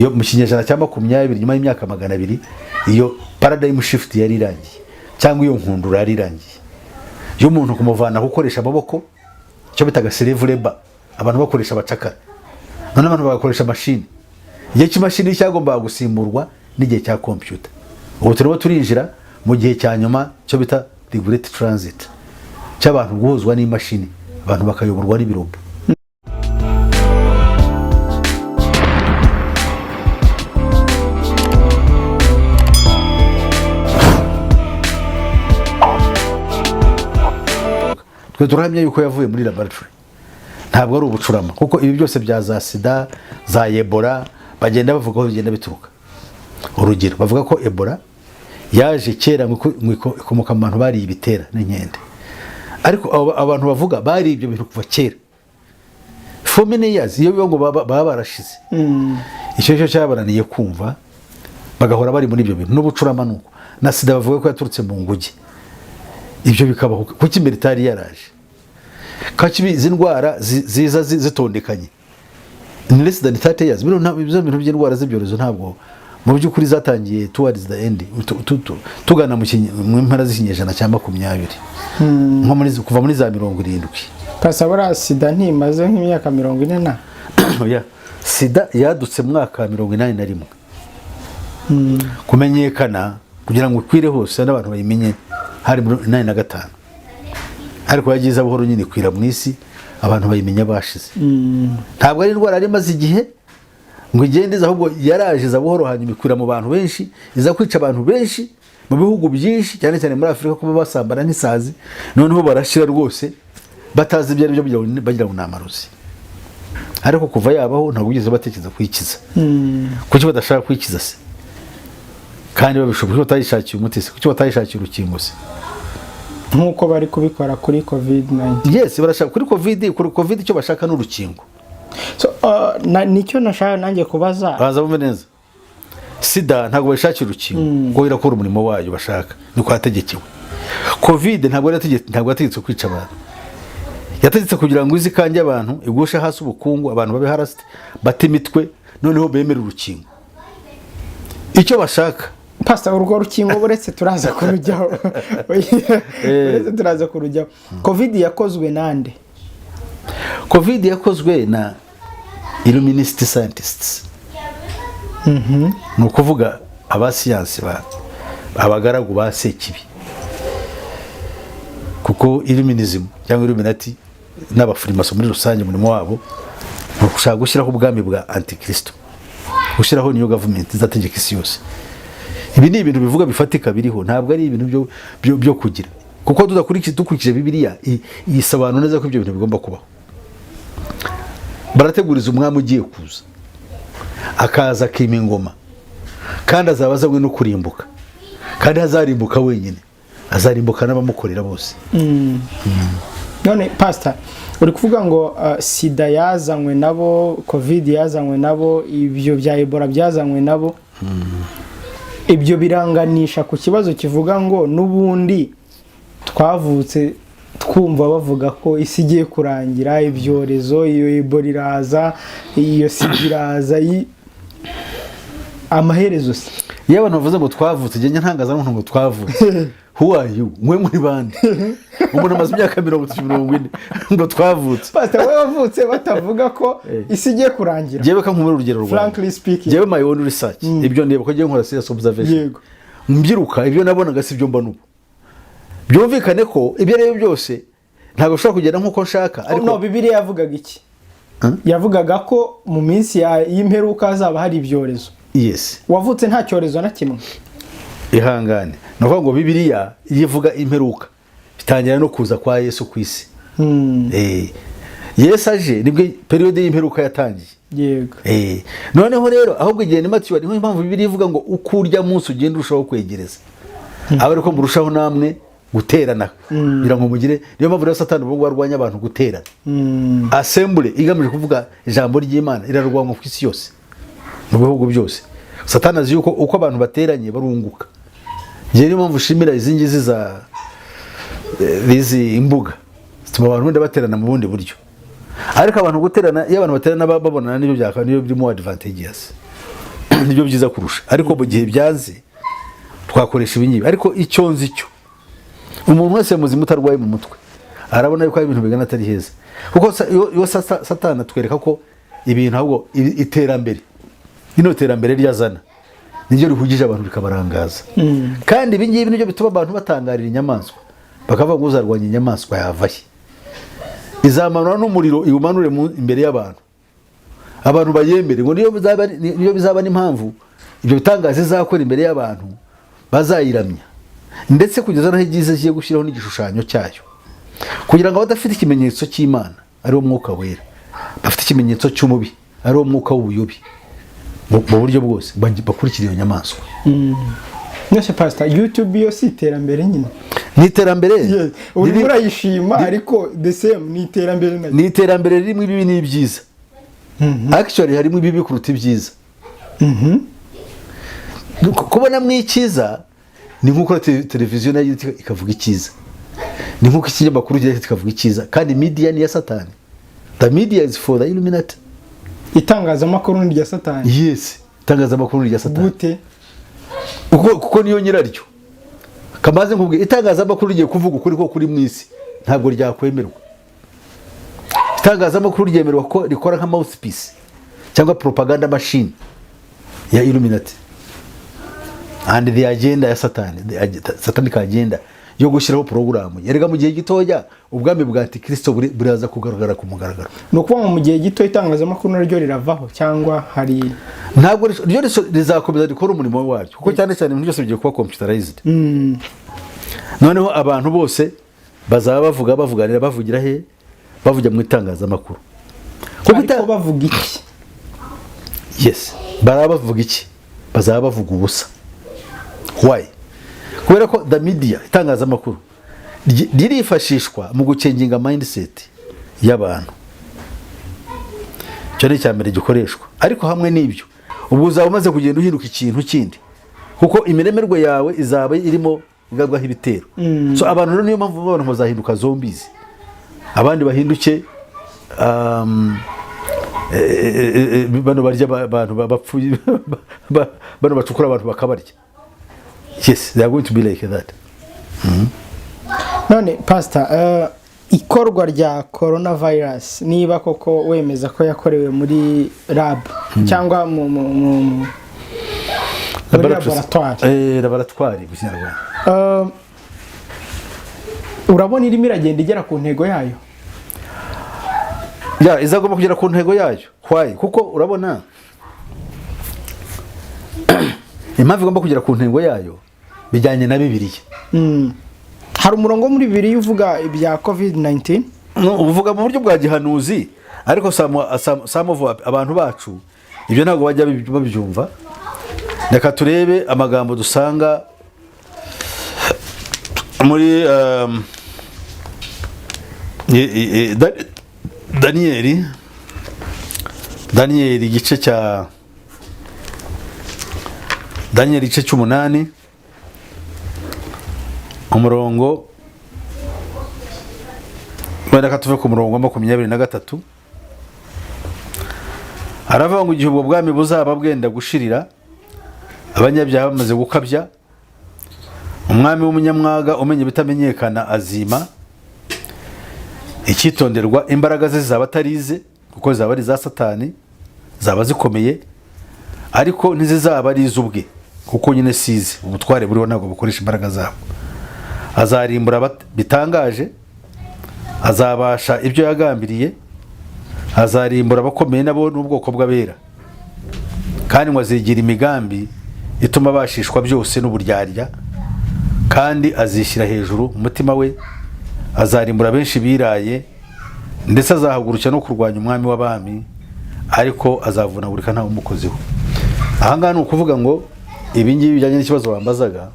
Iyo mu kinyejana cya 20 nyuma y'imyaka 200 iyo paradigm shift yari irangiye cyangwa iyo nkundura yari irangiye yo umuntu kumuvana gukoresha amaboko cyo bitaga slave labor abantu bakoresha abacakara none abantu bagakoresha machine igihe cy'imashini cyagomba gusimburwa n'igihe cya computer ubu turimo turinjira mu gihe cya nyuma cyo bita regulate transit cy'abantu guhuzwa n'imashini abantu bakayoborwa n'ibirobo. Twe turahamya yuko yavuye muri laboratory ntabwo ari ubucurama kuko ibi byose bya za sida za Ebola bagenda bavuga ko bigenda bituruka. Urugero bavuga ko Ebola yaje kera ikomoka mu bantu bari ibitera n'inkende ariko abantu bavuga bari ibyo bintu kuva kera for many years iyo bigo baba barashize icyo cyabananiye kumva bagahora bari muri ibyo bintu n'ubucurama nuko na sida bavuga ko yaturutse mu nguge ibyo bikabaho kuki militari yaraje kakibi zindwara ziza zitondekanye in less than 30 years ibyo bintu by'indwara z'ibyorezo ntabwo mu by'ukuri zatangiye towards the end tugana mu mpera z'ikinyejana cya 20 nko muri kuva muri za 70 pasabora sida ntimaze nk'imyaka 40 na ya sida yadutse mu mwaka 81 kumenyekana kugira ngo kwire hose n'abantu bayimenye hari 85 ariko yagize buhoro nyine kwira mu isi abantu bayimenya bashize ntabwo ari indwara ari maze igihe ngo igendeza ahubwo yaraje za buhoro hanyuma ikwira mu bantu benshi iza kwica abantu benshi mu bihugu byinshi cyane cyane muri Afrika kuba basambana nk'isazi noneho barashira rwose batazi ibyo ari byo bagira ngo namaruzi ariko kuva yabaho ntabwo ugeze batekereza kwikiza kuki badashaka kwikiza se kandi babishoboye batayishakiye umutesi kuki batayishakiye urukingo se nkuko bari kubikora kuri COVID-19. Yes barashaka kuri COVID icyo bashaka n'urukingo. So nicyo nashaka nanjye kubaza baza bumve neza sida ntabwo bashakira urukingo ngo irakora umurimo wayo bashaka nuko yategekewe. COVID ntabwo yategetse kwica abantu yategetse kugira ngo izikanje abantu igusha hasi ubukungu abantu babe harasite batimitwe noneho bemera urukingo icyo bashaka. Pastor urwo rukingo buretse turaza kurujyaho buretse turaza kurujyaho. COVID yakozwe nande? COVID yakozwe na illuminist scientists. No kuvuga abasiyansi abagaragu ba Sekibi kuko illuminism cyangwa illuminati n'abafurimaso muri rusange muri wabo no gushaka gushyiraho ubwami bwa antikristo gushyiraho niyo government izategeka isi yose. Ibi ni ibintu bivuga bifatika biriho ntabwo ari ibintu byo kugira kuko dukurikije Bibiliya yisobanura neza ko ibyo bintu bigomba kubaho. Barateguriza umwami ugiye kuza akaza akima ingoma kandi azabazanywe no kurimbuka kandi azarimbuka wenyine azarimbuka n'abamukorera bose. None pastor uri kuvuga ngo sida yazanywe nabo COVID yazanywe nabo ibyo bya Ebola byazanywe nabo ibyo biranganisha ku kibazo kivuga ngo nubundi twavutse twumva bavuga ko isi igiye kurangira ibyorezo iyo Ebola iraza iyo sida iraza amaherezo se y'abantu bavuze ngo twavutse genge ntangaza ngo twavutse who are you mwe muri bande umuntu amaze imyaka 40 ngo twavutse pastor we wavutse batavuga ko isi igiye kurangira jewe ka nkumura urugero rwa frankly speaking jewe my own research ibyo ndeba ko je nkora serious observation mbyiruka ibyo nabonaga si byo mba nubu byumvikane ko ibyo rero byose ntago ushobora kugenda nkuko nshaka ariko no Bibiliya yavugaga iki yavugaga ko mu minsi y'imperuka hazaba hari ibyorezo. Yes wavutse nta cyorezo na kimwe ihangane no ngo Bibiliya yivuga imperuka bitangira no kuza kwa Yesu kw'isi. Yesu aje nibwo periode y'imperuka yatangiye. Yego noneho rero ahubwo igihe nimatiwa niho impamvu Bibiliya ivuga ngo ukurya munsi ugenda urushaho kwegereza abari ko murushaho namwe guterana bira ngo mugire niyo mpamvu rero Satani ubwo warwanya abantu guterana. Assembly igamije kuvuga ijambo ry'Imana irarwanywa ku isi yose mu bihugu byose. Satani azi yuko uko abantu bateranye barunguka. Je niyo mpamvu shimira izingizi za bizi imbuga zituma abantu wenda baterana mu bundi buryo ariko abantu guterana iyo abantu baterana babonana n'ibyo byaka niyo birimo advantageous nibyo byiza kurusha. Ariko mu gihe byanze twakoresha ibingibi. Ariko icyo nzi cyo umuntu wese muzima utarwaye mu mutwe arabona yuko ibintu bigana atari heza. Kuko iyo Satani atwereka ko ibintu ahubwo iterambere iterambere ryazana niryo rihugije abantu bikabarangaza. Kandi ibi ngibi nibyo bituma abantu batangarira inyamaswa bakavuga ngo uzarwanya inyamaswa yavahe, izamanura n'umuriro iwumanure imbere y'abantu, abantu bayemere ngo niyo bizaba n'impamvu ibyo bitangaza izakora imbere y'abantu bazayiramya, ndetse kugeza naho igize kigiye gushyiraho n'igishushanyo cyayo, kugira ngo abadafite ikimenyetso cy'Imana ari wo mwuka wera, bafite ikimenyetso cy'umubi ari wo mwuka w'ubuyobi, mu buryo bwose bakurikira iyo nyamaswa. Nese pastor, YouTube yo si iterambere nyine. Ni iterambere. Uri murayishima ariko the same ni iterambere nayo. Ni iterambere ririmo ibibi n'ibyiza. Actually harimo ibibi kuruta ibyiza. Kubona mwikiza ni nkuko televiziyo nayo ikavuga icyiza, ni nkuko ikinyamakuru kikavuga icyiza, kandi media ni ya Satani. The media is for the Illuminati. Itangazamakuru ni rya Satani. Yes, itangazamakuru ni rya Satani. Gute? Kuko niyo nyiraryo. Kamaze nkubwiye itangazamakuru rigiye kuvuga ukuri ko kuri mwisi ntabwo ryakwemerwa. Itangazamakuru ryemerwa ko rikora nka mouthpiece cyangwa propaganda machine ya Illuminati. And the agenda ya Satani, satanic agenda yo gushyiraho porogaramu yerega mu gihe gitoya ubwami bwa Antikristo buraza kugaragara ku mugaragaro. No kuba mu gihe gito itangazamakuru naryo riravaho cyangwa hari ntabwo ryo rizakomeza rikora umurimo waryo, kuko cyane cyane ibintu byose bigiye kuba computerized. Noneho abantu bose bazaba bavuganira bavugira he, bavugira mu itangazamakuru. Kuko bavuga iki? Yes, bavuga iki? Bazaba bavuga ubusa. Why? Kubera ko the media, itangazamakuru ririfashishwa mu gucenginga mindset y'abantu. Cyo ni cyambere gikoreshwa. Ariko hamwe n'ibyo ubwo uzaba umaze kugenda uhinduka ikintu kindi, kuko imiremerwe yawe izaba irimo igagwaho ibitero. So abantu rero niyo mpamvu abantu bazahinduka zombies, abandi bahinduke bano barya abantu bapfuye, bano bacukura abantu bakabarya. Yes, they are going to be like that. None pastor, ikorwa rya coronavirus niba koko wemeza ko yakorewe muri lab cyangwa mu laboratoire. Laboratoire mu Kinyarwanda. Urabona irimo iragenda igera ku ntego yayo? Izagomba kugera ku ntego yayo. Why? Kuko urabona impamvu igomba kugera ku ntego yayo bijyanye na Bibiliya. Hari umurongo muri Bibiliya uvuga ibya COVID-19? Uvuga mu buryo bwa gihanuzi, ariko abantu bacu ibyo ntabwo bajya babyumva. Reka turebe amagambo dusanga muri Daniel igice cya Daniel igice cy'umunani umurongo wenda tuve ku murongo wa 23. Aravuga ngo igihe ubwo bwami buzaba bwenda gushirira, abanyabyaha bamaze gukabya, umwami w'umunyamwaga umenye bitamenyekana azima. Ikitonderwa imbaraga ze zaba tarize, kuko zaba ari za Satani, zaba zikomeye, ariko ntizizaba ari izubwe, kuko nyine size ubutware buriho ntabwo bukoresha imbaraga zabo. Azarimbura bitangaje, azabasha ibyo yagambiriye, azarimbura abakomeye nabo n'ubwoko bw'abera, kandi ngo azigira imigambi ituma bashishwa byose n'uburyarya, kandi azishyira hejuru umutima we, azarimbura benshi biraye, ndetse azahagurukira no kurwanya umwami w'abami, ariko azavunagurika nta umukoziho. Aha ngaha ni ukuvuga ngo ibi ngibi bijyanye n'ikibazo wambazaga,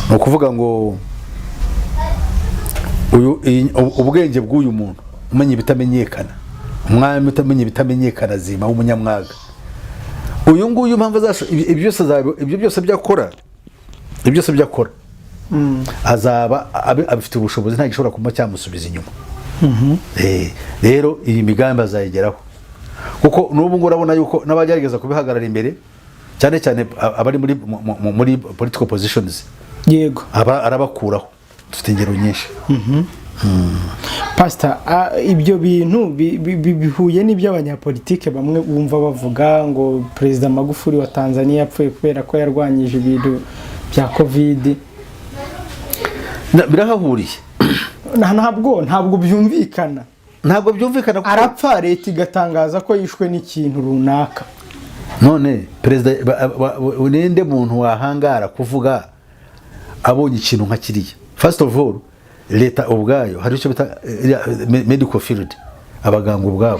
ni ukuvuga ngo ubwenge bw'uyu muntu umenye ibitamenyekana, umwami utamenya ibitamenyekana azima w'umunyamwaga, uyu nguyu mpamvu ibyo byose byakora, azaba abifite ubushobozi, nta gishobora kuma cyamusubiza inyuma. Rero iyi migambi azayigeraho, kuko n'ubu ngo urabona yuko n'abagerageza kubihagarara imbere cyane cyane abari muri political positions yego arabakuraho. Dufite ingero nyinshi. Pastor, ibyo bintu bihuye n'ibyo abanyapolitike bamwe bumva bavuga ngo Perezida Magufuli wa Tanzania yapfuye kubera ko yarwanyije ibintu bya covid. Birahahuriye. Ntabwo byumvikana. Ntabwo byumvikana ko arapfa leta igatangaza ko yishwe n'ikintu runaka. None perezida ninde muntu wahangara kuvuga abonye ikintu nka kiriya? First of all, leta ubwayo hari icyo bita medical field, abaganga ubwabo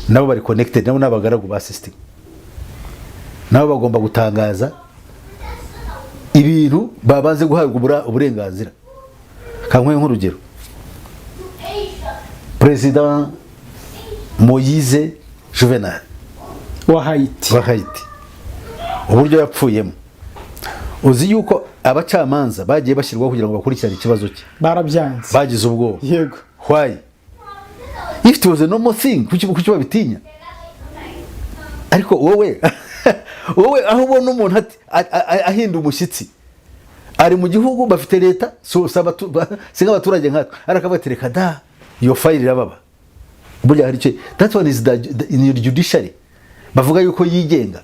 nabo bari connected, nabo n'abagaragu ba system, nabo bagomba gutangaza ibintu babanze guhabwa uburenganzira. Kankwe nk'urugero, President Moise Juvenal wa Haiti uburyo yapfuyemo, uzi yuko abacamanza bagiye bashyirwaho kugira ngo bakurikirane ikibazo cye, barabyanze, bagize ubwoba. Yego. Why? If it was a normal thing, kuki babitinya? Ariko wowe aho ubona umuntu ahinda umushyitsi, ari mu gihugu bafite leta, singa abaturage nkatwe, arakabatereka da iyo file irababa. Burya hari cyo, that one is in your judiciary, bavuga yuko yigenga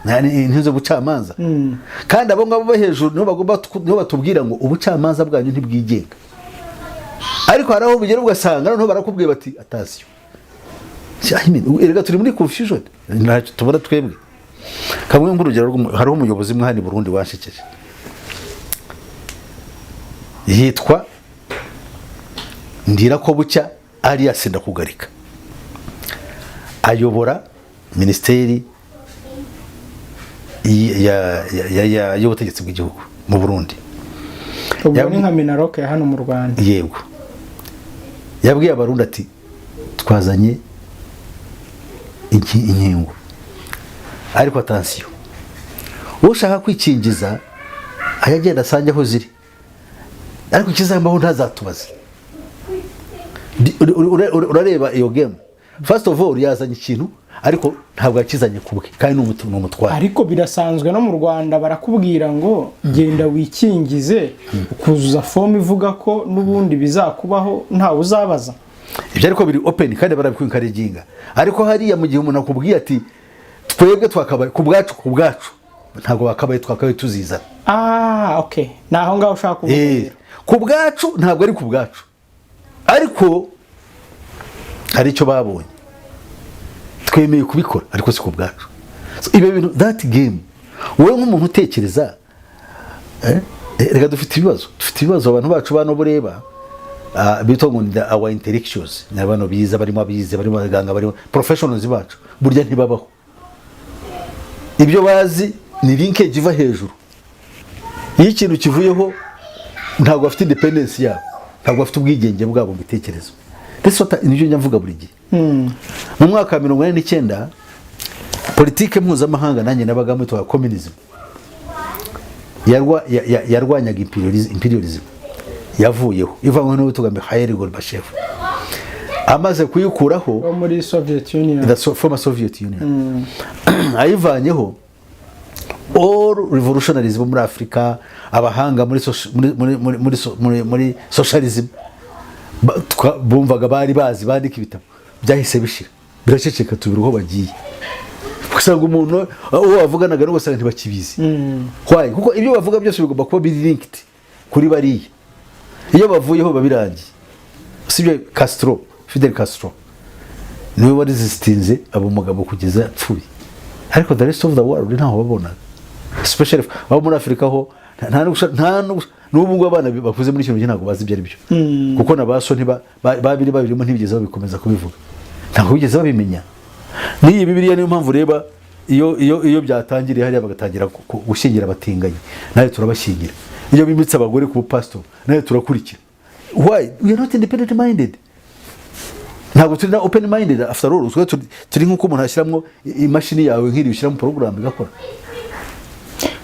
ntizo bucamanza. Kandi abo ngabo bo hejuru niho batubwira ngo ubucamanza bwanyu ntibwigenga. Ariko haraho bigera ugasanga noneho barakubwiye bati atasiyo. Erega turi muri confusion, ntacyo tubona twebwe. Kamwe nk'urugero, hariho umuyobozi mwahani Burundi washekeje, yitwa Ndira ko bucya alias Ndakugarika, ayobora ministeri y'ubutegetsi bw'igihugu mu Burundi. Ubwo nka Minaroke ya hano mu Rwanda. Yego. Yabwiye abarundi ati twazanye inkingo, ariko attention, ushaka kwikingiza ayagenda asanje aho ziri, ariko kizambaho ntazatubaza. Urareba iyo game, first of all yazanye ikintu ariko ntabwo yakizanye kubwe, kandi n'umutwara. Ariko birasanzwe no mu Rwanda barakubwira ngo genda wikingize, ukuzuza form ivuga ko nubundi bizakubaho ntawe uzabaza. Ibyo ariko biri open kandi barabikwinkariginga. Ariko hariya mu gihe umuntu akubwiye ati twebwe twakabaye ku bwacu ntabwo twakabaye tuzizana. Okay, naho ngaho ushaka kuvuga. Ku bwacu ntabwo ari ku bwacu, ariko hari icyo babonye twemeye kubikora, ariko si ku bwacu. Ibi bintu, that game, wowe nk'umuntu utekereza, reka dufite ibibazo abantu bacu bano bureba, bito ngo our intellectuals, n'abantu biza barimo abize, barimo abaganga, barimo professionals bacu, burya ntibabaho. Ibyo bazi ni linkage iva hejuru. Iyo ikintu kivuyeho ntabwo bafite independence yabo, ntabwo bafite ubwigenge bwabo mu bitekerezo. Nibyo nyavuga buri gihe. Mu mwaka wa 1949 politike mpuzamahanga nanjye nabaga mu communism yarwanyaga imperialism, yavuyeho ivanywe n'utuga Mikhail Gorbachev, amaze kuyikuraho muri Soviet Union, the former Soviet Union. Ayivanyeho all revolutionaries bo muri Afrika, abahanga muri socialism bumvaga bari bazi bandika ibitabo, byahise bishira, biraceceka tubiruho bagiye. Kusanga umuntu uwo bavuganaga no gusanga ntibakibizi. Why? Kuko ibyo bavuga byose bigomba kuba biri linked kuri bariya. Iyo bavuyeho babirangiye. Sibyo Fidel Castro niwe wari resistinze abo mugabo kugeza apfuye. Ariko the rest of the world ntaho babona. Especially abo muri Afrika ho nta n'ubu ngo abana bakuze muri kintu ntago bazi ibyo ari byo. Kuko nabaso babirimo ntibigeze babikomeza kubivuga. Ntago bigeze babimenya. Niyi Bibiliya niyo mpamvu reba iyo byatangiriye hariya bagatangira gushingira abatinganye, nayo turabashingira. Iyo bimitse abagore ku pastor, nayo turakurikira. Why? We are not independent minded. Ntabwo turi na open minded after all. Turi nkuko umuntu ashyiramo imashini yawe nk'iri ushyiramo program igakora.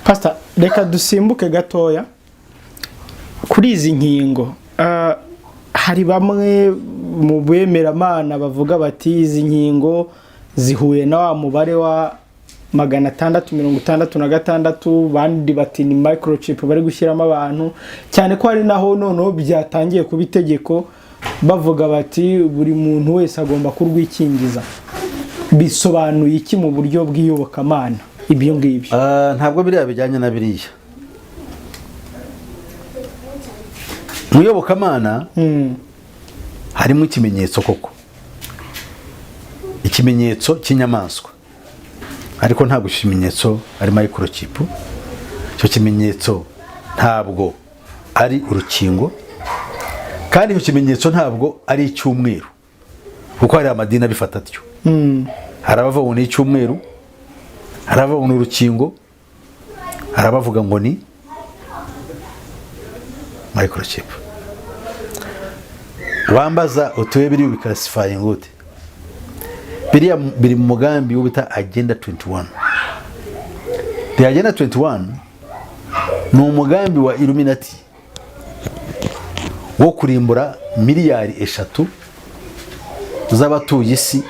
Pastor, reka dusimbuke gatoya kuri izi nkingo. Hari bamwe mu bemeramana bavuga bati izi nkingo zihuye na wa mubare 666 bandi bati ni microchip bari gushyiramo abantu, cyane ko hari naho noneho byatangiye kuba itegeko bavuga bati buri muntu wese agomba kurwikingiza. Bisobanuye iki mu buryo bw'iyobokamana ibyo ngibyo? Ntabwo biriya bijyanye na biriya. Mu iyobokamana harimo ikimenyetso koko, ikimenyetso cy'inyamaswa, ariko ntabwo ikimenyetso ari microchip. Icyo kimenyetso ntabwo ari urukingo, kandi icyo kimenyetso ntabwo ari icyumweru, kuko hari amadini abifata atyo. Hari abavuga ngo ni icyumweru, hari abavuga ngo ni urukingo, hari abavuga ngo ni microchip. Wambaza utuye biri bikarasifaying gute? Biriya biri mu mugambi wo bita agenda 21. The agenda 21 ni umugambi wa Illuminati wo kurimbura miliyari 3 z'abatuye isi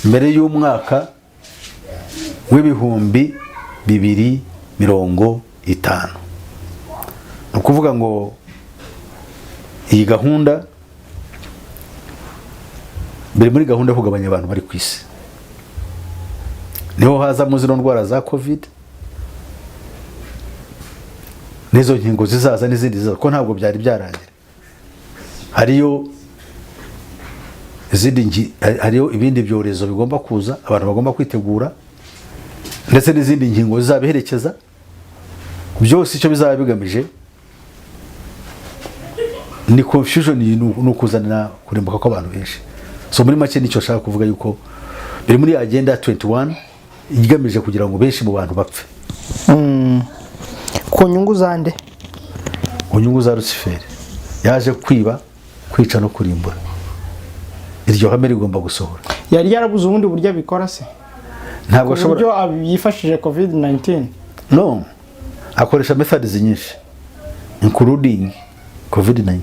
mbere y'umwaka w'ibihumbi 2050. Ni ukuvuga ngo iyi gahunda biri muri gahunda yo kugabanya abantu bari ku isi. Niho haza mu zino ndwara za covid, nizo nkingo zizaza n'izindi zizaza, ko ntabwo byari byarangira. Hariyo ibindi byorezo bigomba kuza, abantu bagomba kwitegura, ndetse n'izindi nkingo zizabiherekeza. Byose icyo bizaba bigamije ni confusion, ni ukuzanira kurimbuka kw'abantu benshi. So muri make nicyo nshaka kuvuga, yuko biri muri agenda 21 igamije kugira ngo benshi mu bantu bapfe. Ku nyungu zande? Ku nyungu za Lucifer yaje kwiba, kwica no kurimbura. Iryo hame rigomba gusohora. Yari yarabuze ubundi buryo abikora se? Ntabwo ashobora. Uburyo yifashije covid-19? No, akoresha methods nyinshi including covid-19.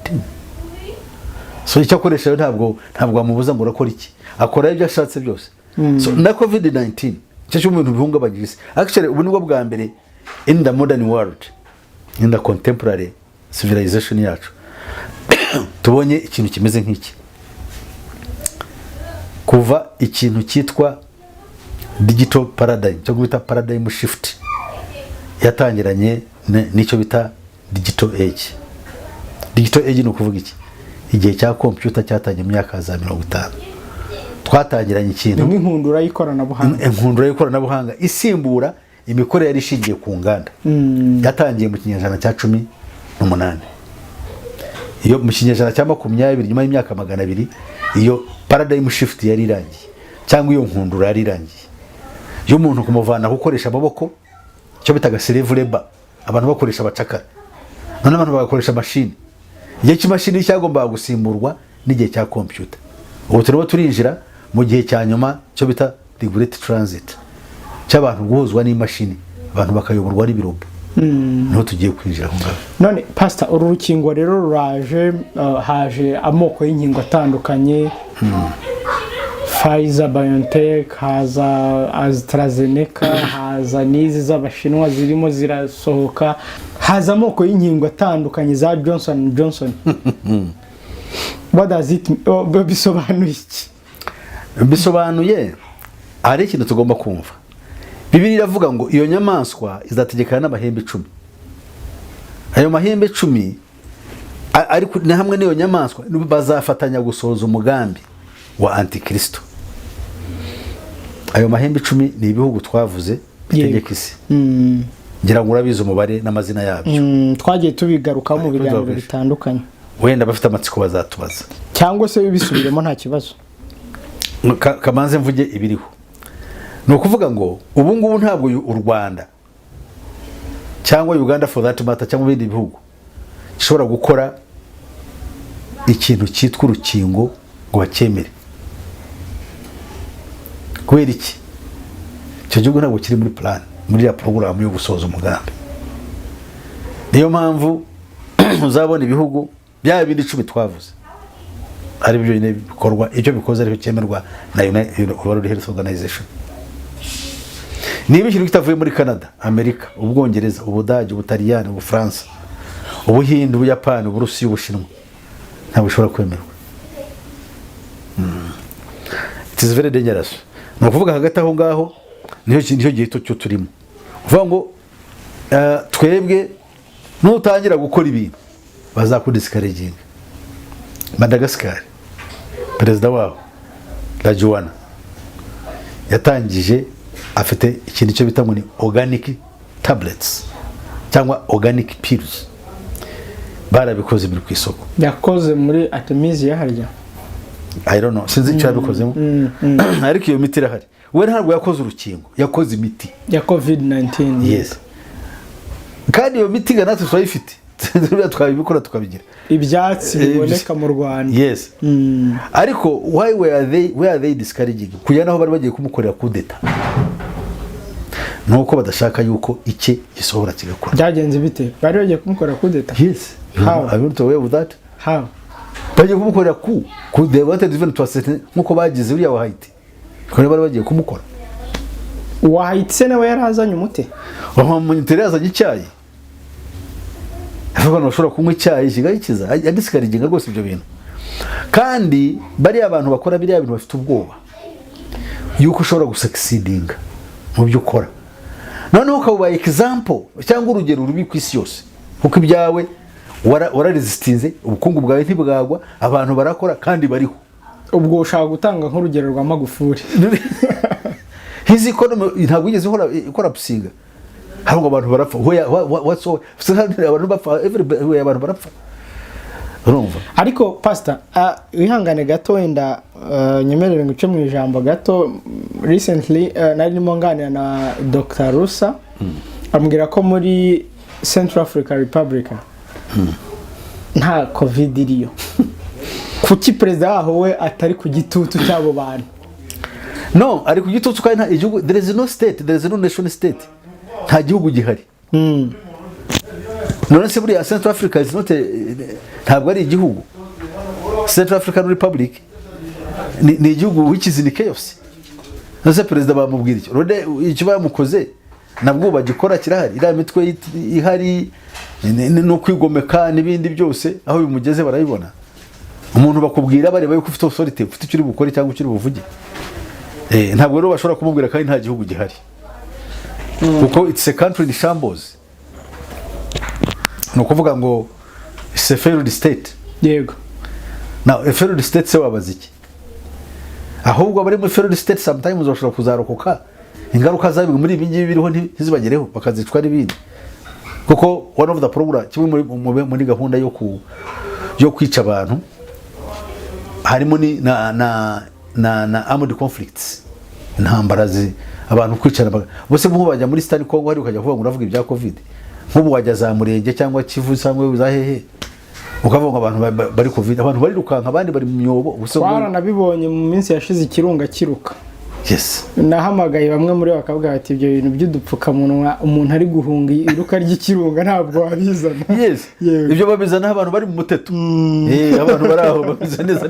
So icyo akoresha ntabwo amubuza ngo urakora iki, akora ibyo ashatse byose. So na covid-19 cyo cyo umuntu bihungabanyije isi. Actually ubu nibwo bwa mbere in the modern world, in the contemporary civilization yacu, tubonye ikintu kimeze nk'iki. Kuva ikintu cyitwa digital paradigm, cyo bita paradigm shift, yatangiranye n'icyo bita digital age. Digital age ni ukuvuga iki? Igihe cya computer cyatangiye mu myaka za 50. Twatangiranye ikintu nk'inkundura y'ikoranabuhanga. Inkundura y'ikoranabuhanga isimbura imikorere yari ishingiye ku nganda. Yatangiye mu kinyejana cya 18. Iyo mu kinyejana cya 20 nyuma y'imyaka 200, iyo paradigm shift yari irangiye, cyangwa iyo nkundura yari irangiye. Iyo umuntu kumuvana gukoresha amaboko, cyo bitaga slave labor, abantu bakoresha abacakara, none abantu bagakoresha machine. Igihe cy'imashini cyagomba gusimburwa n'igihe cya computer. Ubu turimo turinjira mu gihe cya nyuma, cyo bita the great transit, cy'abantu guhuzwa n'imashini, abantu bakayoborwa n'ibirombo. Niho tugiye kwinjira aho ngaho. None pastor, uru rukingo rero ruraje, haje amoko y'inkingo atandukanye. Pfizer, BioNTech, haza AstraZeneca, haza n'izi z'Abashinwa zirimo zirasohoka, haza amoko y'inkingo atandukanye za Johnson & Johnson. What does it bisobanuye iki? Bisobanuye hari ikintu tugomba kumva. Bibiri iravuga ngo iyo nyamaswa izategekana n'amahembe 10. Ayo mahembe 10 ariko ni hamwe n'iyo nyamaswa bazafatanya gusohoza umugambi wa Antikristo. Ayo mahembe 10 ni ibihugu twavuze bitegeka isi. Ngira ngo urabizi umubare n'amazina yabyo. Twagiye tubigarukaho mu biganiro bitandukanye. Wenda bafite amatsiko bazatubaza, cyangwa se bisubiremo nta kibazo. Kamanze mvuge ibiriho. No kuvuga ngo ubu ngubu ntabwo u Rwanda cyangwa Uganda for that matter cyangwa ibindi bihugu gishobora gukora ikintu cyitwa urukingo ngo bakemere. Kubera iki? Icyo gihugu ntabwo kiri muri plan, muri ya program yo gusoza umugambi. Niyo mpamvu uzabona ibihugu bya bindi 10 twavuze ari byo nyine bikorwa, icyo bikoze ariko cyemerwa na World Health Organization. niba ikintu kitavuye muri Canada, Amerika, Ubwongereza, Ubudage, Ubutaliyani, Ubufaransa, Ubuhinde, Ubuyapani, Uburusiya, Ubushinwa, ntabwo ushobora kwemerwa. It is very dangerous. Ni ukuvuga hagati aho ngaho niho gihe cyo turimo. Uvuga ngo twebwe nutangira gukora ibintu bazakudiscouraginga. Madagascar, perezida wabo Rajuwana yatangije afite ikintu cyo bita ngo ni organic tablets cyangwa organic pills. Barabikoze biri ku isoko. Yakoze muri Artemisia harya. I don't know, sinzi icyo yabikozemo. Ariko iyo miti irahari. We ntabwo yakoze urukingo, yakoze imiti ya COVID-19. Yes. Kandi iyo miti natwe twayifite. Twabikora tukabigira. Ibyatsi biboneka mu Rwanda. Yes. Ariko why were they discouraging? Kujya naho bari bagiye kumukorera kudeta. Nuko badashaka yuko icye gisohora kigakora. Byagenze bite? Bari bagiye kumukorera kudeta? Yes. How? I want to aware with that. How? Bagiye kumukorera ku they wanted even to assess nkuko bagize uriya wa Haiti. Kone bari bagiye kumukora. Wa Haiti se nawe yarazanye umute? Bamunyitera yazanye icyayi. Abantu bashobora kunywa icyayi kigayikiza adiscouraging rwose ibyo bintu. Kandi bari abantu bakora biriya bintu bafite ubwoba yuko ushobora gusucceeding mu byo ukora. Noneho ukaba example cyangwa urugero rubi ku isi yose. Kuko ibyawe wararesistinze, ubukungu bwawe ntibwagwa, abantu barakora kandi bariho. Ubwo ushaka gutanga nk'urugero rwa Magufuli. His economy ntabwo yigeze ikora pusinga. Ahubwo abantu barapfa. What's all? Abantu bapfa everywhere, abantu barapfa. Urumva? Ariko pastor, wihangane gato wenda nyemerere nguce mu ijambo gato. Recently nari ndimo nganira na Dr. Rusa ambwira ko muri Central Africa Republic nta covid iriyo. Kuki perezida waho we atari ku gitutu cy'abo bantu? No, ari ku gitutu kandi nta igihugu, there is no state, there is no nation state. Nta gihugu gihari. None se buri Central Africa is not ntabwo ari igihugu. Central African Republic ni igihugu which is in chaos. Nose perezida bamubwira icyo. Rode icyo bamukoze nabwo bagikora kirahari. Ira mitwe ihari no kwigomeka n'ibindi byose aho bimugeze barabibona. Umuntu bakubwira bari bayo kufite authority, ufite icyo uri bukore cyangwa icyo uri buvuge. Ntabwo rero bashobora kumubwira kandi nta gihugu gihari. Kuko it's a country in shambles. No kuvuga ngo it's a failed state. Yego. Now a failed state se wabaziki. Ahubwo abari mu failed state sometimes bashobora kuzarokoka. Ingaruka zabi muri ibi ngibi biriho ntizibagereho bakazicwa n'ibindi. Kuko one of the program kimwe muri gahunda yo kwica abantu harimo ni na armed conflicts. Intambara abantu kwicana bose mu bajya muri Eastern Congo hari ukajya kuvuga ngo uravuga ibya covid. Nk'ubu wajya za Murenge cyangwa Kivu cyangwa za hehe ukavuga abantu bari covid, abantu bari rukanka abandi bari mu myobo. Ubusogwa nabibonye mu minsi yashize ikirunga kiruka. Yes. Nahamagaye bamwe muri bakavuga ati ibyo bintu by'udupfukamunwa umuntu ari guhunga iruka ry'ikirunga ntabwo abizana. Yes. Ibyo babizana abantu bari mu muteto. Abantu bari aho babizana neza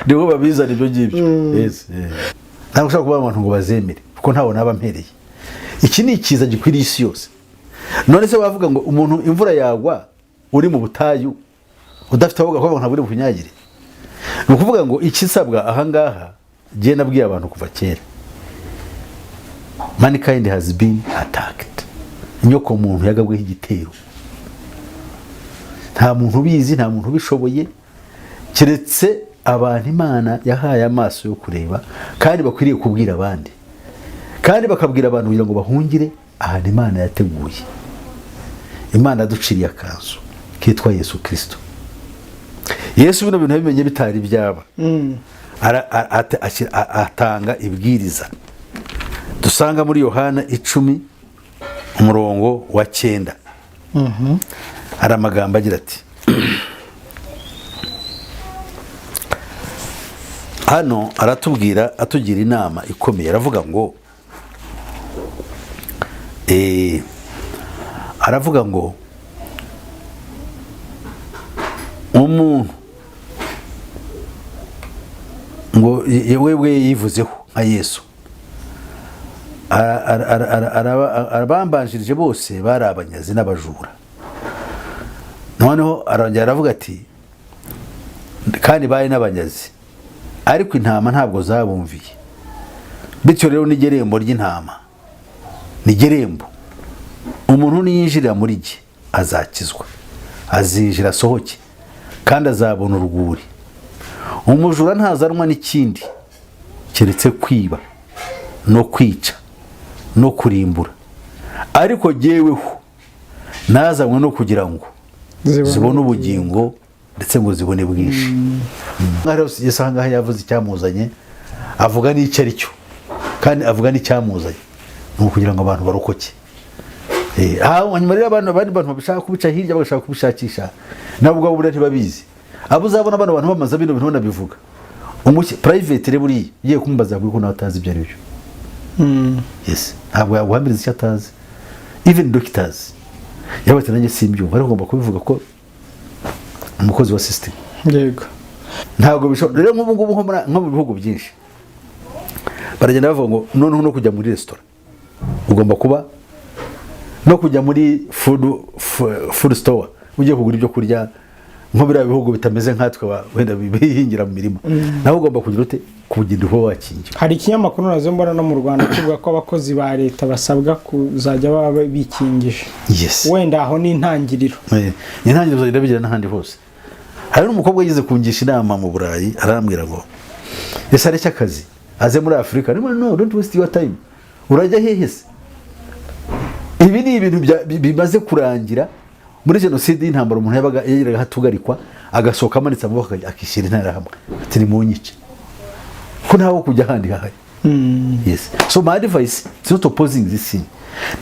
nibo babizana ibyo ngibyo. Yes. Ntabwo ushaka kuba abantu ngo bazemere kuko ntawo naba mpereye. Iki ni ikiza gikwiriye isi yose. None se bavuga ngo umuntu imvura yagwa uri mu butayu udafite aho gakoba ntabwo uri bunyagire. Ni ukuvuga ngo ikisabwa ahangaha je nabwiye abantu kuva kera. Mankind has been attacked. Nyoko muntu yagabwe igitero. Nta muntu bizi, nta muntu bishoboye kiretse abantu Imana yahaye amaso yo kureba kandi bakwiriye kubwira abandi. Kandi bakabwira abantu kugira ngo bahungire ahantu Imana yateguye. Imana duciriye akazo kitwa Yesu Kristo. Yesu bino bintu bimenye bitari byaba. Atanga ibwiriza. Dusanga muri Yohana 10 umurongo wa 9. Ari amagambo agira ati hano atugira inama ikomeye. Aravuga ngo aravuga ngo umuntu ngo wewe yivuzeho nka Yesu abambanjirije bose bari abanyazi n'abajura. Noneho arongera aravuga ati kandi bari n'abanyazi ariko intama ntabwo zabumviye, bityo rero n'igerembo ry'intama n'igerembo umuntu niyinjirira muri gihe azakizwa, azinjira asohoke kandi azabona urwuri. Umujura ntazanwa n'ikindi keretse kwiba no kwica no kurimbura, ariko jyeweho nazanywe no kugira ngo zibone ubugingo ndetse ngo zibone bwinshi. Yesu ahangaha yavuze icyamuzanye, avuga n'icyo ari cyo kandi avuga n'icyamuzanye, ni ukugira ngo abantu barokoke. Hanyuma rero abandi bantu bashaka kubica hirya bagashaka kubishakisha nabo ubwabo buriya ntibabizi. Abo uzabona bano bantu bamaze bino bintu banabivuga private rero buriya ugiye kumubaza kuko nawe atazi ibyo ari byo. Yes, ntabwo yaguhamiriza icyo atazi. Even doctors yabate nanjye simbyumva ariko ngomba kubivuga ko umukozi wa system. Yego. Ntabwo bishobora rero nk'ubu ngubu nko mu bihugu byinshi baragenda bavuga ngo noneho no kujya muri restaurant ugomba kuba no kujya muri food store ugiye kugura ibyo kurya nko biriya bihugu bitameze nkatwe wenda bihingira mu mirima, naho ugomba kugira ute kugenda uho wakingira. Hari ikinyamakuru nazo mbona no mu Rwanda kivuga ko abakozi ba leta basabwa kuzajya baba bikingije. Yes. Wenda aho ni intangiriro. Intangiriro zagenda bigira n'ahandi hose. Hari n'umukobwa yagize kungisha inama mu Burayi arambwira ngo ese areke akazi aze muri Afrika. No, don't waste your time. Urajya hehe se? Ibi ni ibintu bimaze kurangira muri jenoside y'intambara. Umuntu yabaga yagiraga hatugarikwa agasohoka amanitse amaboko akishyira intara hamwe ati ni mu nyice ko ntawo kujya handi hahari. Yes, so my advice is not opposing this thing.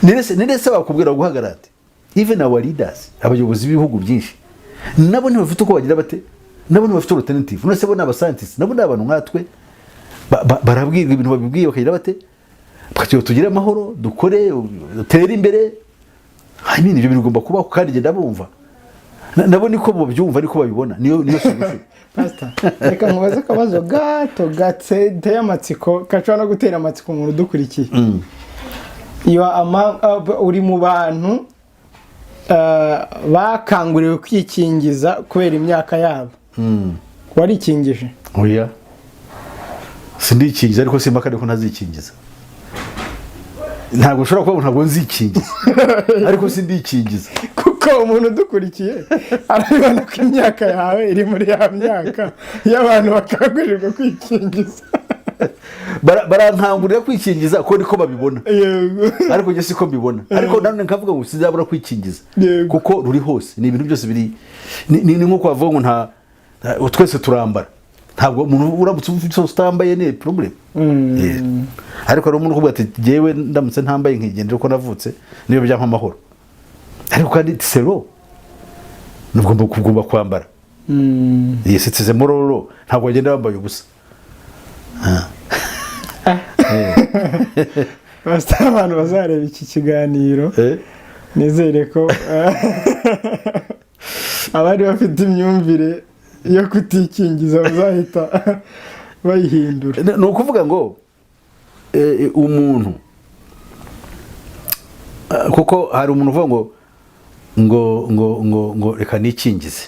Nirese bakubwira guhagarara. Even our leaders, abayobozi b'ibihugu byinshi nabo ntibafite uko bagira bate, nabo ntibafite alternative. Nose bo n'aba scientists, nabo n'abantu nkatwe barabwirwa ibintu babibwiye bakagira bate, bakatiyo tugire amahoro dukore dutere imbere. Ibyo bintu bigomba kubaho kandi genda bumva nabo niko babyumva niko babibona niyo solution. Pastor, reka nkubaze akabazo gato gateye amatsiko kashobora no gutera amatsiko umuntu dukurikiye. Iyo uri mu bantu bakanguriwe kwikingiza kubera imyaka yabo. Warikingije? Oya, sindikingiza ariko simaka ariko ntazikingiza. Ntabwo ushobora kuba ntabwo nzikingiza ariko sindikingiza kuko umuntu dukurikiye arabibona ko imyaka yawe iri muri ya myaka y'abantu bakangurirwa kwikingiza. Barankangurira kwikingiza ko niko babibona. Ariko njye siko mbibona. Ariko nanone nkavuga ngo sizabura kwikingiza kuko ruri hose. Ni ibintu byose biri ni nko bavuga ngo nta twese turambara. Ntabwo umuntu uramutse ufite utambaye ni problem. Ariko ari umuntu kuvuga ati jewe ndamutse ntambaye nkigendera ko navutse niyo byampa amahoro. Ariko kandi sero nugomba kwambara. Yes, it's a moral. Ntabwo agenda bambaye ubusa. Basta abantu bazareba iki kiganiro nizere ko abari bafite imyumvire yo kutikingiza bazahita bayihindura. Ni ukuvuga ngo umuntu kuko hari umuntu uvuga ngo reka nikingize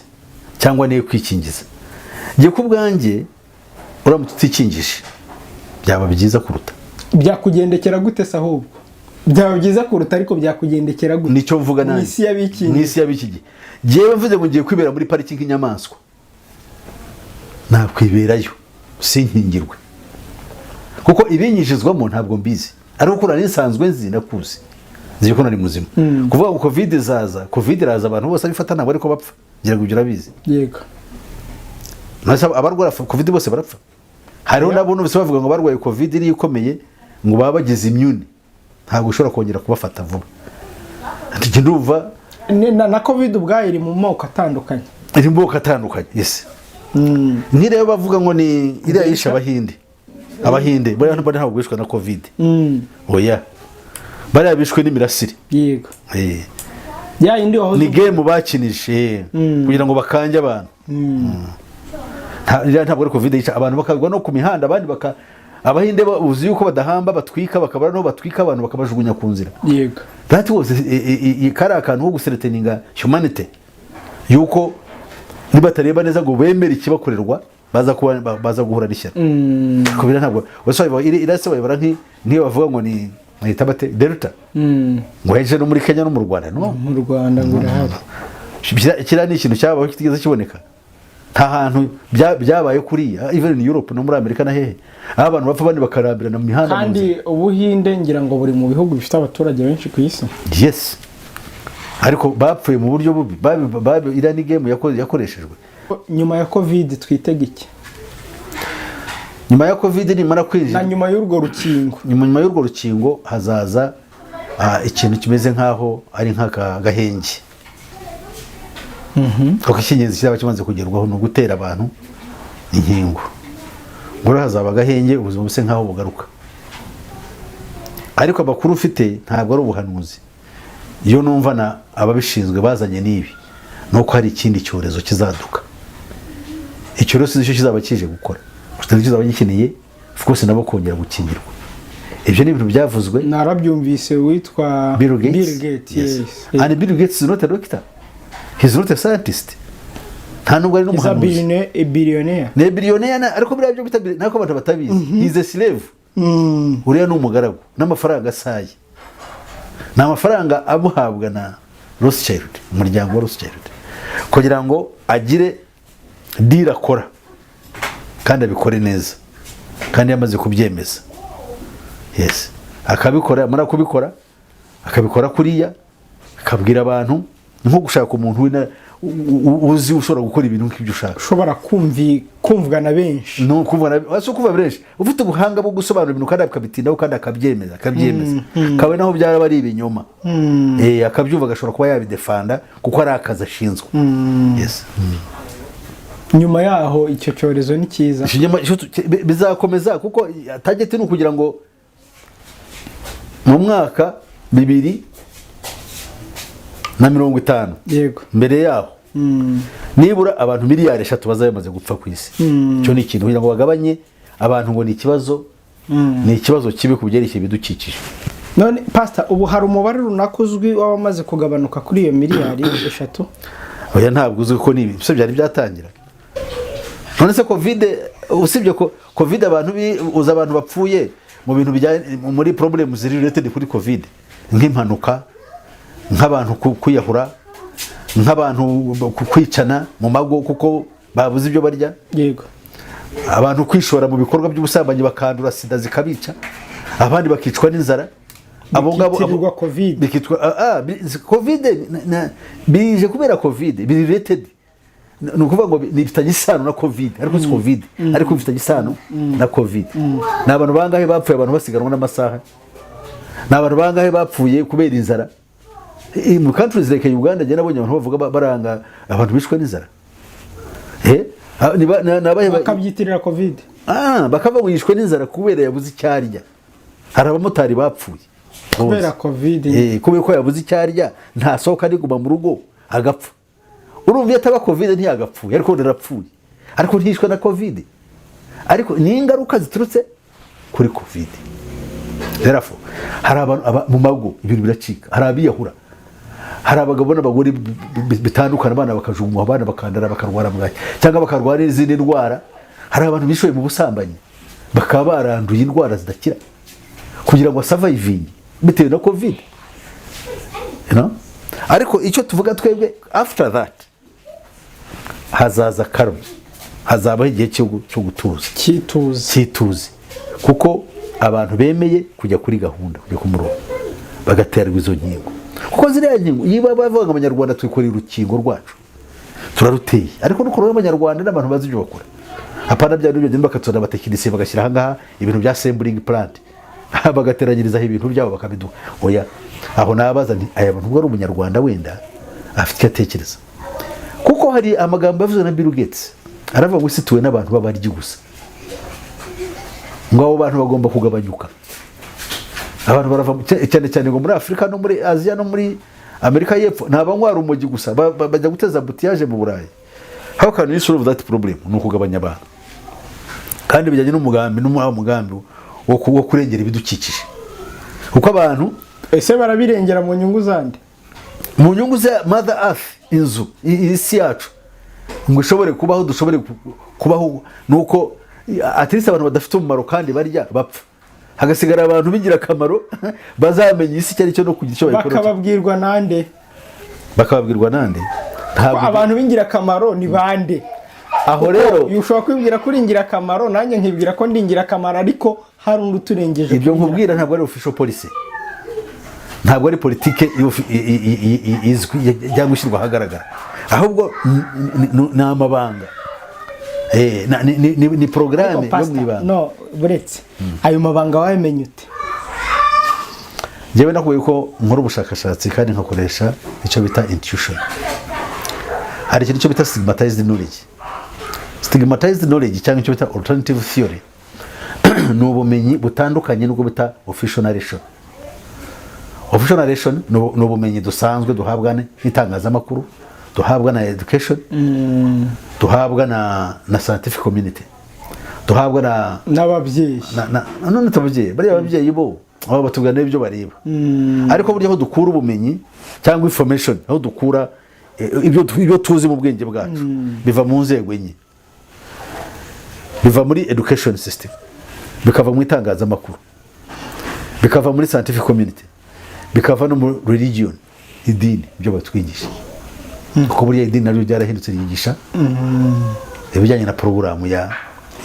cyangwa niyo kwikingiza. Ngiye ku bwanjye uramutse utikingije byaba byiza kuruta. Byakugendekera gute se ahubwo? Byaba byiza kuruta ariko byakugendekera gute? Nicyo mvuga nanjye. Mwisi yabikigi. Jewe mvuze ngo ngiye kwibera muri pariki nk'inyamaswa. Nakwiberayo sinkingirwe. Kuko ibinyishizwamo ntabwo mbizi. Ariko kura nisanzwe nzi nakuzi. Nzi ko nari muzima. Kuvuga ngo covid iraza abantu bose abifata ntabwo ariko bapfa. Ngira ngo urabizi. Yego. Nasa abarwara covid bose barapfa. Hariho nabo bose bavuga ngo barwaye covid iri ikomeye ngo baba bagize immune. Ntabwo ushobora kongera kubafata vuba. Ati ndumva na covid ubwayo iri mu moko atandukanye. Iri mu moko atandukanye. Yes. Nire bavuga ngo ni iriya yisha abahinde bari ntabwo bishwe na covid. Oya, bari bishwe n'imirasire. Yego. Ya indi waho ni game bakinije kugira ngo bakanje abantu. Ntabwo ari covid yica abantu bakagwa no ku mihanda abandi abahinde uzi yuko badahamba batwika bakabara no batwika abantu bakabajugunya ku nzira. Yego. That was kari akantu ko gusereteninga humanity yuko nibatareba neza ngo bemere ikibakorerwa baza guhura n'ishyaka. Kubera ntabwo wasaba irasaba ibara nk'iyo bavuga ngo ni itabate delta. Ngo heje no muri Kenya no mu Rwanda no mu Rwanda ngo irahari. Kira ni ikintu cyabaho kitigeze kiboneka. Nta hantu byabaye kuriya even in Europe no muri Amerika na hehe abantu bapfa bandi bakarambirana mu mihanda. Kandi Ubuhinde ngira ngo buri mu bihugu bifite abaturage benshi ku isi. Yes. Ariko bapfuye mu buryo bubi ira ni game yakoreshejwe. Nyuma ya covid twitega iki? Nyuma ya covid ni mara kwinjira. Na nyuma y'urwo rukingo. Nyuma y'urwo rukingo hazaza ikintu kimeze nkaho ari nk'agahenge. Kuko ikinyenzi cyaba kimaze kugerwaho no gutera abantu inkingo. Ngoro hazaba agahenge ubuzima buse nkaho bugaruka. Ariko abakuru ufite ntabwo ari ubuhanuzi. Iyo numva na ababishinzwe bazanye nibi nuko hari ikindi cyorezo kizaduka. Icyo rero cyo kizaba kije gukora. Tutari kizaba gikeneye of course nabo kongera gukingirwa. Ibyo ni ibintu byavuzwe. Narabyumvise witwa Bill Gates. Yes. And Bill Gates is not a doctor. He's not a scientist. Nta nubwo ari n'umuhanuzi. He's a billionaire. Ne billionaire ariko biriya byo bitabire nako abantu batabizi. He's a slave. Uriya n'umugaragu n'amafaranga asaye. N'amafaranga amuhabwa na Rothschild, umuryango wa Rothschild. Kugira ngo agire deal akora. Kandi abikore neza. Kandi yamaze kubyemeza. Yes. Akabikora, mara kubikora, akabikora kuriya, akabwira abantu nko gushaka umuntu uzi ushobora gukora ibintu nk'ibyo ushaka. Ushobora kumvwa na benshi. No kumvwa kuva benshi. Ufite ubuhanga bwo gusobanura ibintu kandi akabitindaho kandi akabyemeza. Kawe naho byara bari ibinyoma. Akabyumva gashobora kuba yabidefanda kuko ari akazi ashinzwe. Yes. Nyuma yaho icyo cyorezo ni cyiza. Bizakomeza kuko target ni ukugira ngo mu mwaka 2050 yego mbere yaho nibura abantu miliyari 3 bazayamaze gupfa ku isi. Cyo ni ikintu kugira ngo bagabanye abantu ngo ni ikibazo kibi kubyerekeye bidukikije. None pastor ubu hari umubare runaka uzwi wabamaze kugabanuka kuri iyo miliyari 3? Oya ntabwo uzwi ko nibi byo byari byatangira. None se covid usibye ko covid abantu bapfuye mu bintu bijyanye muri problems related kuri covid nk'impanuka nk'abantu kwiyahura nk'abantu kwicana mu mago kuko babuze ibyo barya. Yego. Abantu kwishora mu bikorwa by'ubusambanyi bakandura sida zikabica abandi bakicwa n'inzara. Abo ngabo covid bikitwa covid bije kubera covid related. Nukuvuga ngo bifitanye isano na covid ariko si covid ariko bifitanye isano na covid. N'abantu bangahe bapfuye abantu basiganwa n'amasaha. N'abantu bangahe bapfuye kubera inzara. Mu countries like Uganda je nabonye abantu bavuga baranga abantu bishwe n'inzara. Bakabyitirira covid. Bakava wishwe n'inzara kubera yabuze icyarya. Hari abamotari bapfuye kubera covid. Kubera ko yabuze icyarya nta soka ari guma mu rugo agapfa. Urumva yataba covid ntiyagapfuye ariko narapfuye. Ariko ntishwe na covid. Ariko ni ingaruka ziturutse kuri covid. Therefore hari abantu mu mago ibintu biracika. Hari abiyahura. Hari abagabo n'abagore bitandukana abana bakajugunywa abana bakandara bakarwara bwaki cyangwa bakarwara izindi ndwara. Hari abantu bishoye mu busambanyi bakaba baranduye indwara zidakira kugira ngo survive bitewe na covid. Ariko icyo tuvuga twebwe after that hazaza karma, hazabaho igihe cyo gutuza cyituze kuko abantu bemeye kujya kuri gahunda kujya ku murongo bagaterwa izo nkingo. Kuko ziriya nkingo yiba bavuga abanyarwanda twikorera urukingo rwacu turaruteye ariko n'ukorora abanyarwanda n'abantu bazi ibyo bakora. Apana bya n'ibyo bakatsona abatekinisiye bagashyira hangaha ibintu bya assembling plant bagateranyiriza ibintu byabo bakabiduha. Oya aho nabaza nti aya bantu bwo umunyarwanda wenda afite atekereza kuko hari amagambo yavuze na Bill Gates aravuga ngo situwe n'abantu babaryi gusa ngo abo bantu bagomba kugabanyuka. Abantu barava cyane ngo muri Afrika no muri Asia no muri Amerika y'Epfo ntabanywa urumogi gusa bajya guteza butiyaje mu Burayi. How can we solve that problem? No kugabanya abantu. kandi bijyanye n'umugambi wo kurengera ibidukikije, kuko abantu ese barabirengera mu nyungu zande, mu nyungu za mother earth, inzu isi yacu ngo ishobore kubaho, dushobore kubaho, nuko atirisa abantu badafite umumaro kandi barya bapfa, hagasigara abantu b'ingirakamaro bazamenya isi cyari cyo no kugira icyo bayikora. Bakababwirwa nande abantu b'ingirakamaro ni bande? Aho rero ushobora kwibwira ko uri ingirakamaro, nanjye nkibwira ko ndi ingirakamaro, ariko hari undi uturengeje. Ibyo nkubwira ntabwo ari official policy, ntabwo ari politike izwi cyangwa ishyirwa ahagaragara, ahubwo ni amabanga, ni porogaramu yo mu ibanga. No, buretse ayo mabanga wamenye ute? Njyewe nakuye ko nkora ubushakashatsi kandi nkakoresha icyo bita intuition. Hari ikintu cyo bita stigmatized knowledge. Stigmatized knowledge cyangwa icyo bita alternative theory ni ubumenyi butandukanye n'ubwo bita official narration. Official narration ni ubumenyi dusanzwe duhabwa n'itangazamakuru, duhabwa na education, duhabwa na scientific community, duhabwa n'ababyeyi. None tubabyeyi bari ababyeyi bo abo batubwira n'ibyo bareba, ariko burya aho dukura ubumenyi cyangwa information, aho dukura ibyo tuzi mu bwenge bwacu biva mu nzego enye. Biva muri education system, bikava mu itangazamakuru, bikava muri scientific community, bikava no mu religion, idini, ibyo batwigisha. Kuko buriya idini naryo ryarahindutse ryigisha ibijyanye na porogaramu ya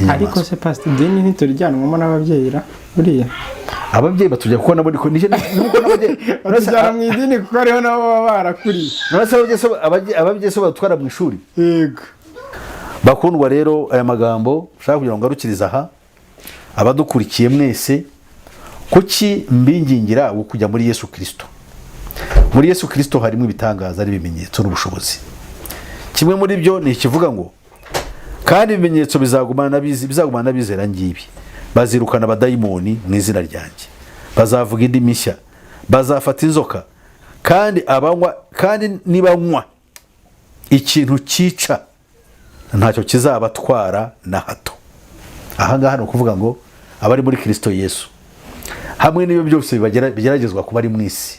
inyamaswa. Ariko se pastor, idini ntiturijyanwamo n'ababyeyi ra buriya? Ababyeyi batujya kuko nabo niko nije nuko n'ababyeyi batujyana mu idini kuko ariho nabo baba barakuriye. Ababyeyi so batwara mu ishuri. Yego. Bakundwa rero, aya magambo ushaka kugira ngo ngarukiriza aha abadukurikiye mwese, kuki mbingingira kujya muri Yesu Kristo. Muri Yesu Kristo harimo ibitangaza ari ibimenyetso n'ubushobozi. Kimwe muri byo ni ikivuga ngo kandi ibimenyetso bizagumana n'abizera ngibi, bazirukana abadayimoni mu izina ryanjye, bazavuga indimi nshya, bazafata inzoka, kandi nibanywa ikintu cyica ntacyo kizabatwara na hato. Aha ngaha ni ukuvuga ngo abari muri Kristo Yesu, hamwe n'ibyo byose bigeragezwa kuba ari mu isi,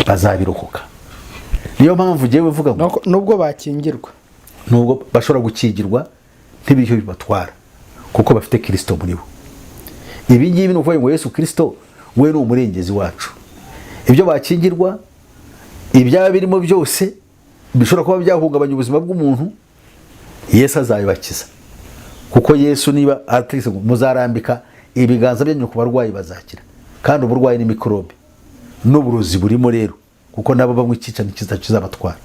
bazabirokoka. Niyo mpamvu ngewe mvuga ngo nubwo bakingirwa, nubwo bashobora gukingirwa ntibicyo bibatwara, kuko bafite Kristo muri bo. Ibi ngibi ni ukuvuga ngo Yesu Kristo we ni umurengezi wacu. Ibyo bakingirwa, ibyaba birimo byose bishobora kuba byahungabanya ubuzima bw'umuntu, Yesu azabibakiza. Kuko Yesu niba ategetse ngo muzarambika ibiganza byanyu ku barwayi bazakira, kandi uburwayi ni mikorobe n'uburozi burimo rero, kuko nabo bamwe icyica n'ikiza kizabatwara.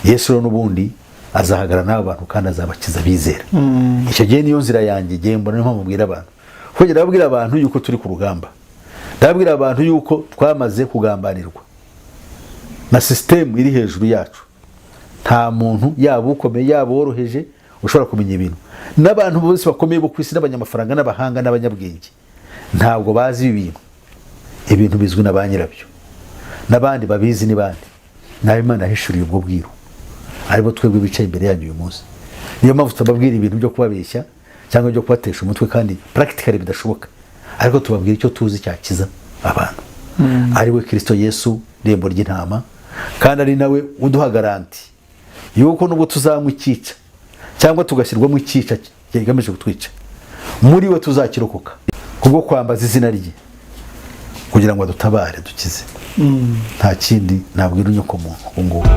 Yesu rero n'ubundi azahagarara n'abo bantu kandi azabakiza bizera. Icyo gihe niyo nzira yanjye gembo, niyo mpamvu mbwira abantu. Kugira ndabwira abantu yuko turi ku rugamba, ndabwira abantu yuko twamaze kugambanirwa na system iri hejuru yacu. Nta muntu yaba ukomeye yaba woroheje ushobora kumenya ibintu. N'abantu bose bakomeye bo kwisi, n'abanyamafaranga n'abahanga n'abanyabwenge, ntabwo bazi ibintu bizwi na ba nyirabyo, n'abandi babizi ni bandi. Nawe Imana yahishuriye ubwo bwiru, aribo twebwe bicaye imbere yanyu uyu munsi. Niyo mpamvu tubabwira ibintu byo kubabeshya cyangwa byo kubatesha umutwe kandi practically bidashoboka, ariko tubabwira icyo tuzi cyakiza abantu. Ari we Kristo Yesu, irembo ry'intama, kandi ari nawe uduha garanti yuko nubwo tuzanywa icyica cyangwa tugashyirwamo icyica kigamije kutwica, muri we tuzakirokoka kubwo kwambaza izina rye, kugira ngo adutabare dukize. Nta kindi nabwira unyoko muntu ubu ngubu.